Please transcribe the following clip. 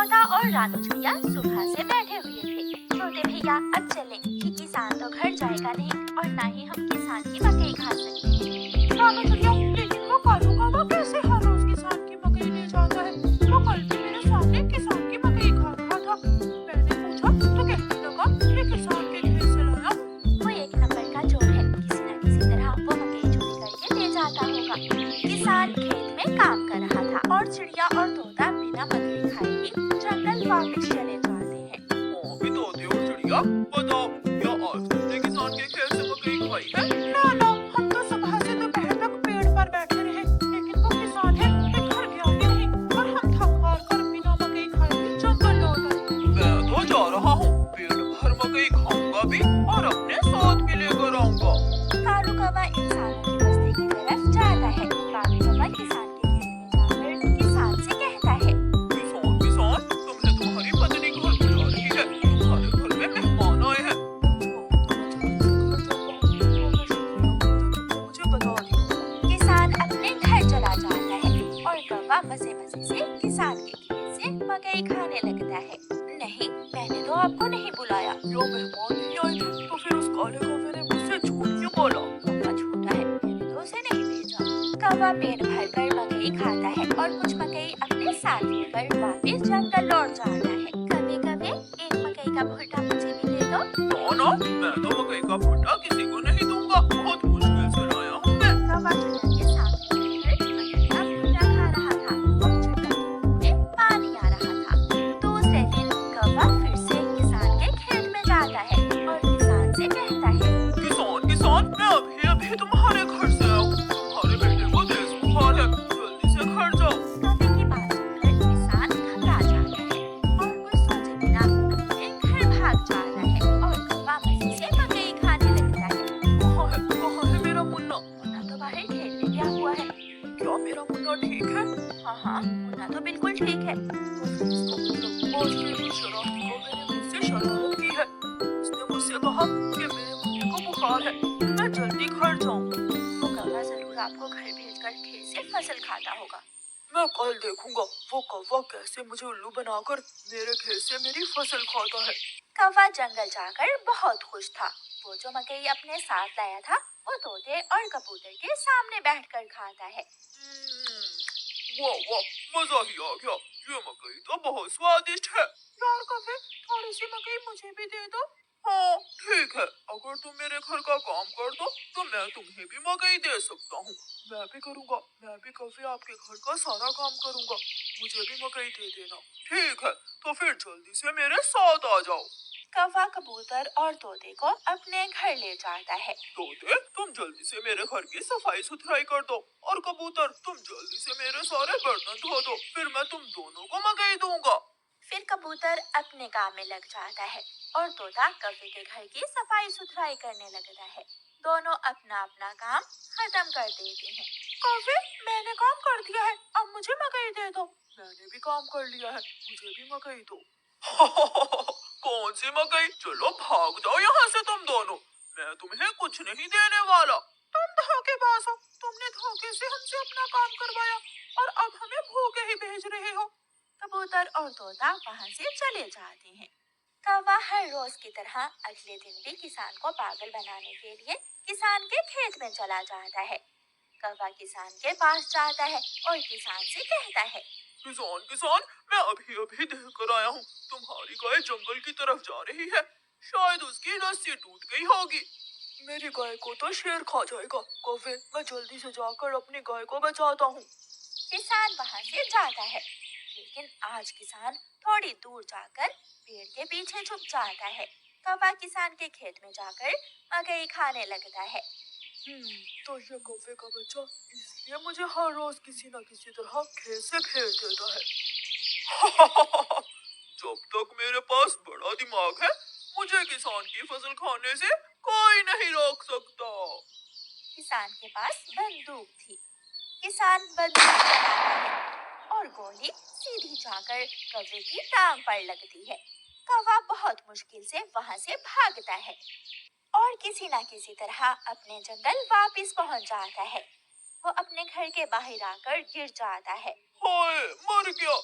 तोता और रानू चिड़िया सुबह से बैठे हुए थे। तोते भैया अब चले कि किसान तो घर जाएगा नहीं और ना ही हम किसान की मकई खा सकते हैं। रानू चिड़िया, लेकिन वो कालू कौवा कैसे हर रोज किसान की मकई ले जाता है? वो कल भी मेरे सामने किसान की मकई खा रहा था। मैंने पूछा तो कहने लगा ये किसान के खेत से लाया हूँ। वो एक नंबर का चोर है, किसी न किसी तरह वो मकई चोरी करके ले जाता होगा। किसान खेत में काम कर रहा था और चिड़िया और तोता बिना मकई खाए ही जंगल वापस चले जाते हैं। भी तोते और चिड़िया, बताओ क्या आज तुमने किसान के खेत से मकई खाई है? ना, हम तो सुबह से दोपहर तक पेड़ पर बैठे रहे, लेकिन वो किसान है कि घर गया भी नहीं और हम थक हार कर बिना मकई खाए ही जंगल लौट आए। मैं तो जा रहा हूँ, पेट भर मकई खाऊंगा भी और अपने साथ भी लेकर आऊंगा। कालू कौवा इंसानों की बस्ती की तरफ जाता है। कालू कौवा किसान के खेत में जाकर किसान से कहता है, किसान, तुमने तुम्हारी पत्नी घर बुला रही है, तुम्हारे घर में मेहमान आए हैं। मुझे बता दिया। किसान अपने घर चला जाता है और कौवा मजे मजे से किसान के खेत से मकई खाने लगता है। नहीं, मैंने तो आपको नहीं बुलाया। जो मेहमान नहीं आए थे तो फिर उस काले कौवे ने मुझसे झूठ क्यों बोला? कौवा झूठा है, मैंने तो उसे नहीं भेजा। कौवा पेट भरकर मकई खाता है और कुछ मकई अपने साथ लेकर वापस जंगल लौट जाता है। कभी कभी एक मकई का भुट्टा मुझे भी दे दो। ना, मैं तो मकई का भुट्टा किसी को नहीं दूंगा, बहुत मुश्किल से लाया हूँ मैं। कौवा चिड़िया के सामने बैठकर मकई का भुट्टा खा रहा था और चिड़िया के मुंह में पानी आ रहा था। दूसरे दिन कौवा फिर से किसान के खेत में जाता है और किसान से कहता है, किसान, मैं अभी तुम्हारे घर से आया हूँ। तुम्हारे बेटे को तेज बुखार है, जल्दी से घर जाओ। कौवे की बात सुनकर किसान घबरा जाता है और कुछ सोचे बिना अपने घर भाग जाता है और कौवा मजे से मकई खाने लगता है। कहाँ है मेरा मुन्ना? मुन्ना तो बाहर खेलने गया हुआ है। क्या मेरा मुन्ना ठीक है? हाँ, मुन्ना तो बिल्कुल ठीक है। इसका मतलब आज के दिन शरारती कौवे ने मुझसे शरारत की है। उसने मुझसे कहा कि मेरे मुन्ने को बुखार है, मैं जल्दी घर जाऊँ। वो कौवा जरूर आपको घर भेजकर खेत से फसल खाता होगा। मैं कल देखूंगा वो कौवा कैसे मुझे उल्लू बनाकर मेरे खेत से मेरी फसल खाता है। कौवा जंगल जाकर बहुत खुश था। वो जो मकई अपने साथ लाया था वो तोते और कबूतर के सामने बैठकर खाता है। वाह, मजा ही आ गया। ये मकई तो बहुत स्वादिष्ट है। यार कौवे, थोड़ी सी मकई मुझे भी दे दो। हाँ ठीक है, अगर तुम मेरे घर का काम कर दो तो मैं तुम्हें भी मकई दे सकता हूँ। मैं भी करूँगा, मैं भी कभी आपके घर का सारा काम करूँगा, मुझे भी मकई दे देना। ठीक है, तो फिर जल्दी से मेरे साथ आ जाओ। कौवा कबूतर और तोते को अपने घर ले जाता है। तोते, तुम जल्दी से मेरे घर की सफाई सुथराई कर दो और कबूतर तुम जल्दी से मेरे सारे बर्तन धो दो, फिर मैं तुम दोनों को मकई दूंगा। फिर कबूतर अपने काम में लग जाता है और तोता कौवे के घर की सफाई सुथराई करने लगता है। दोनों अपना अपना काम खत्म कर देते हैं। कौवे, मैंने काम कर दिया है, अब मुझे मकई दे दो। मैंने भी काम कर लिया है, मुझे भी मकई दो। कौन सी मकई? चलो भाग जाओ यहाँ से तुम दोनों, मैं तुम्हें कुछ नहीं देने वाला। तुम धोखेबाज हो, तुमने धोखे से हमसे अपना काम करवाया और अब हमें भूखे ही भेज रहे हो। कबूतर और तोता वहाँ से चले जाते हैं। कौवा हर रोज की तरह अगले दिन भी किसान को पागल बनाने के लिए किसान के खेत में चला जाता है। कौवा किसान के पास जाता है और किसान से कहता है, किसान, मैं अभी देख कर आया हूँ, तुम्हारी गाय जंगल की तरफ जा रही है, शायद उसकी रस्सी टूट गई होगी। मेरी गाय को तो शेर खा जाएगा। कौवे, मैं जल्दी से जाकर अपनी गाय को बचाता हूँ। किसान वहाँ से जाता है, लेकिन आज किसान थोड़ी दूर जाकर पेड़ के पीछे छुप जाता है। कौवा किसान के खेत में जाकर मकई खाने लगता है। तो ये कौवे का बच्चा इसलिए मुझे हर रोज किसी न किसी तरह खेत से भेज देता है। जब तक मेरे पास बड़ा दिमाग है, मुझे किसान की फसल खाने से कोई नहीं रोक सकता। किसान के पास बंदूक थी। किसान बंदूक चलाता है और गोली सीधी जाकर कौवे की टांग पर लगती है। कौवा बहुत मुश्किल से वहाँ से भागता है और किसी न किसी तरह अपने जंगल वापस पहुँच जाता है। वो अपने घर के बाहर आकर गिर जाता है। हाय, मर गया।